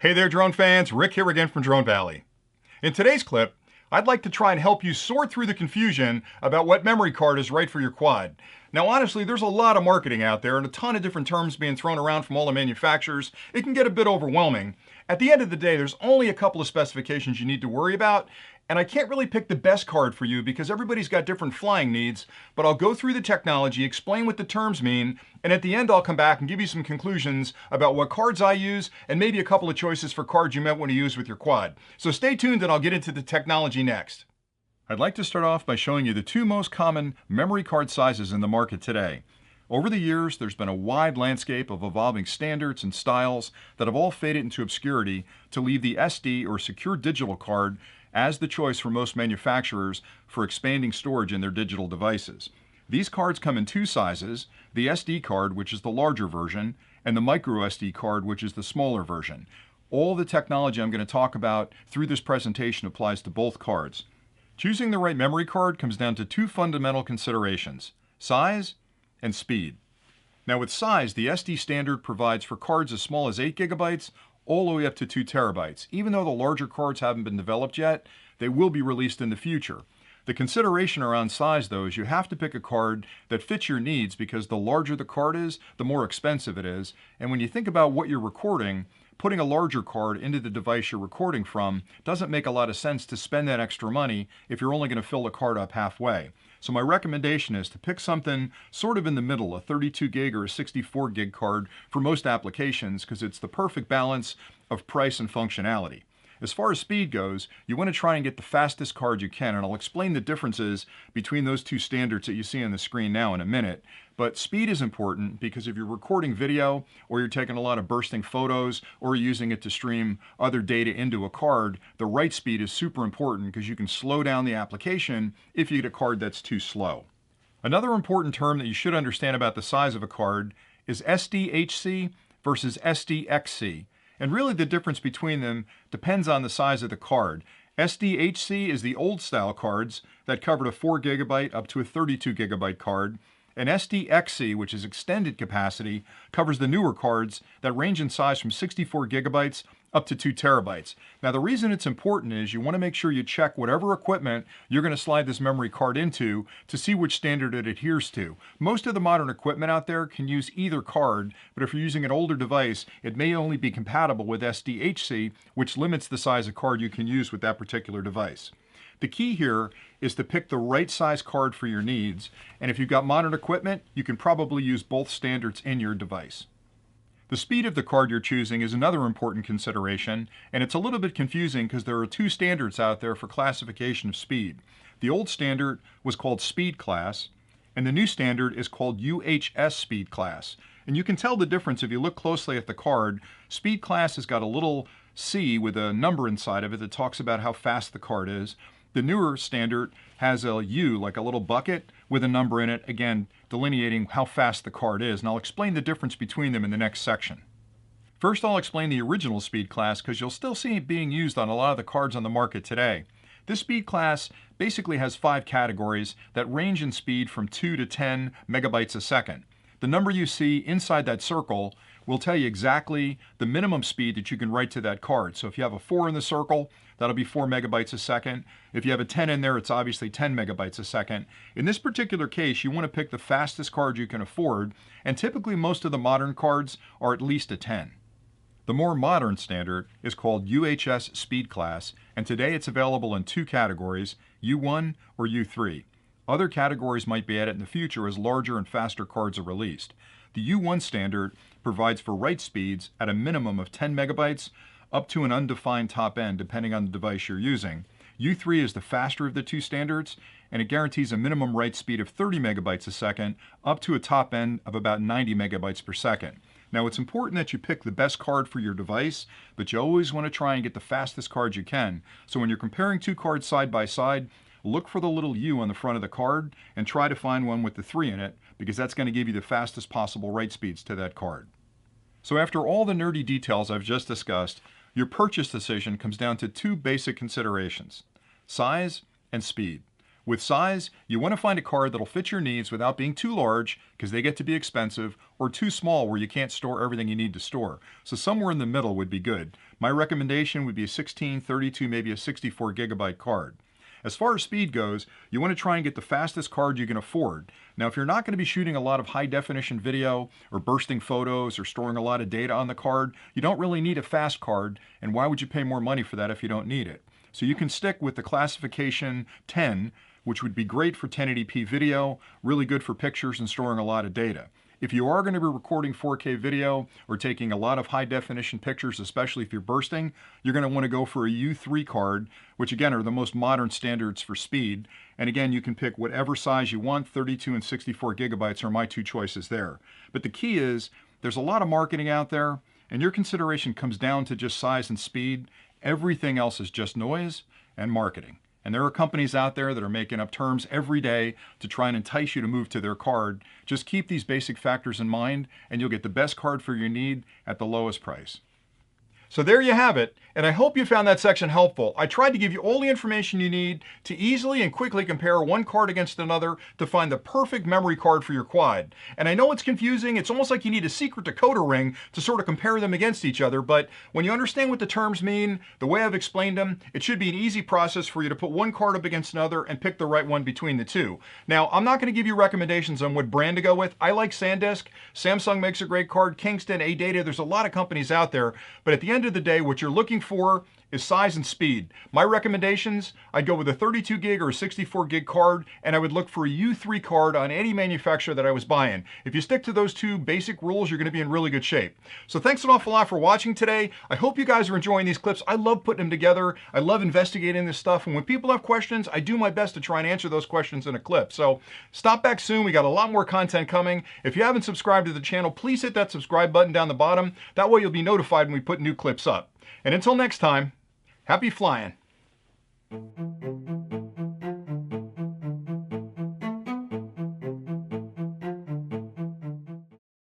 Hey there, drone fans. Rick here again from Drone Valley. In today's clip, I'd like to try and help you sort through the confusion about what memory card is right for your quad. Now, honestly, there's a lot of marketing out there and a ton of different terms being thrown around from all the manufacturers. It can get a bit overwhelming. At the end of the day, there's only a couple of specifications you need to worry about, and I can't really pick the best card for you because everybody's got different flying needs, but I'll go through the technology, explain what the terms mean, and at the end I'll come back and give you some conclusions about what cards I use and maybe a couple of choices for cards you might want to use with your quad. So stay tuned and I'll get into the technology next. I'd like to start off by showing you the two most common memory card sizes in the market today. Over the years, there's been a wide landscape of evolving standards and styles that have all faded into obscurity to leave the SD or secure digital card as the choice for most manufacturers for expanding storage in their digital devices. These cards come in two sizes, the SD card, which is the larger version, and the micro SD card, which is the smaller version. All the technology I'm going to talk about through this presentation applies to both cards. Choosing the right memory card comes down to two fundamental considerations: size and speed. Now with size, the SD standard provides for cards as small as 8 gigabytes all the way up to 2 terabytes. Even though the larger cards haven't been developed yet, they will be released in the future. The consideration around size, though, is you have to pick a card that fits your needs because the larger the card is, the more expensive it is. And when you think about what you're recording, putting a larger card into the device you're recording from doesn't make a lot of sense to spend that extra money if you're only going to fill the card up halfway. So my recommendation is to pick something sort of in the middle, a 32 gig or a 64 gig card for most applications because it's the perfect balance of price and functionality. As far as speed goes, you want to try and get the fastest card you can, and I'll explain the differences between those two standards that you see on the screen now in a minute. But speed is important because if you're recording video or you're taking a lot of bursting photos or using it to stream other data into a card, the right speed is super important because you can slow down the application if you get a card that's too slow. Another important term that you should understand about the size of a card is SDHC versus SDXC. And really the difference between them depends on the size of the card. SDHC is the old style cards that covered a 4 gigabyte up to a 32 gigabyte card. And SDXC, which is extended capacity, covers the newer cards that range in size from 64 gigabytes up to 2 terabytes. Now the reason it's important is you want to make sure you check whatever equipment you're going to slide this memory card into to see which standard it adheres to. Most of the modern equipment out there can use either card, but if you're using an older device, it may only be compatible with SDHC, which limits the size of card you can use with that particular device. The key here is to pick the right size card for your needs, and if you've got modern equipment, you can probably use both standards in your device. The speed of the card you're choosing is another important consideration, and it's a little bit confusing because there are two standards out there for classification of speed. The old standard was called Speed Class, and the new standard is called UHS Speed Class. And you can tell the difference if you look closely at the card. Speed Class has got a little C with a number inside of it that talks about how fast the card is. The newer standard has a U, like a little bucket, with a number in it, again, delineating how fast the card is. And I'll explain the difference between them in the next section. First, I'll explain the original Speed Class because you'll still see it being used on a lot of the cards on the market today. This Speed Class basically has 5 categories that range in speed from 2 to 10 megabytes a second. The number you see inside that circle will tell you exactly the minimum speed that you can write to that card. So if you have a 4 in the circle, that'll be 4 megabytes a second. If you have a 10 in there, it's obviously 10 megabytes a second. In this particular case, you want to pick the fastest card you can afford, and typically most of the modern cards are at least a 10. The more modern standard is called UHS Speed Class, and today it's available in 2 categories, U1 or U3. Other categories might be added in the future as larger and faster cards are released. The U1 standard provides for write speeds at a minimum of 10 megabytes up to an undefined top end depending on the device you're using. U3 is the faster of the 2 standards, and it guarantees a minimum write speed of 30 megabytes a second up to a top end of about 90 megabytes per second. Now it's important that you pick the best card for your device, but you always want to try and get the fastest card you can. So when you're comparing 2 cards side by side, look for the little U on the front of the card and try to find one with the 3 in it, because that's going to give you the fastest possible write speeds to that card. So after all the nerdy details I've just discussed, your purchase decision comes down to 2 basic considerations: size and speed. With size, you want to find a card that'll fit your needs without being too large, because they get to be expensive, or too small where you can't store everything you need to store. So somewhere in the middle would be good. My recommendation would be a 16, 32, maybe a 64 gigabyte card. As far as speed goes, you want to try and get the fastest card you can afford. Now, if you're not going to be shooting a lot of high definition video or bursting photos or storing a lot of data on the card, you don't really need a fast card, and why would you pay more money for that if you don't need it? So you can stick with the classification 10, which would be great for 1080p video, really good for pictures and storing a lot of data. If you are going to be recording 4K video or taking a lot of high definition pictures, especially if you're bursting, you're going to want to go for a U3 card, which again are the most modern standards for speed. And again, you can pick whatever size you want. 32 and 64 gigabytes are my two choices there. But the key is there's a lot of marketing out there, and your consideration comes down to just size and speed. Everything else is just noise and marketing. And there are companies out there that are making up terms every day to try and entice you to move to their card. Just keep these basic factors in mind, and you'll get the best card for your need at the lowest price. So there you have it, and I hope you found that section helpful. I tried to give you all the information you need to easily and quickly compare one card against another to find the perfect memory card for your quad. And I know it's confusing, it's almost like you need a secret decoder ring to sort of compare them against each other, but when you understand what the terms mean, the way I've explained them, it should be an easy process for you to put one card up against another and pick the right one between the two. Now, I'm not going to give you recommendations on what brand to go with. I like SanDisk. Samsung makes a great card. Kingston, AData, there's a lot of companies out there, but at the end of the day, what you're looking for is size and speed. My recommendations, I'd go with a 32 gig or a 64 gig card, and I would look for a U3 card on any manufacturer that I was buying. If you stick to those two basic rules, you're going to be in really good shape. So thanks an awful lot for watching today. I hope you guys are enjoying these clips. I love putting them together. I love investigating this stuff, and when people have questions, I do my best to try and answer those questions in a clip. So stop back soon. We got a lot more content coming. If you haven't subscribed to the channel, please hit that subscribe button down the bottom. That way you'll be notified when we put new clips up. And until next time, happy flying.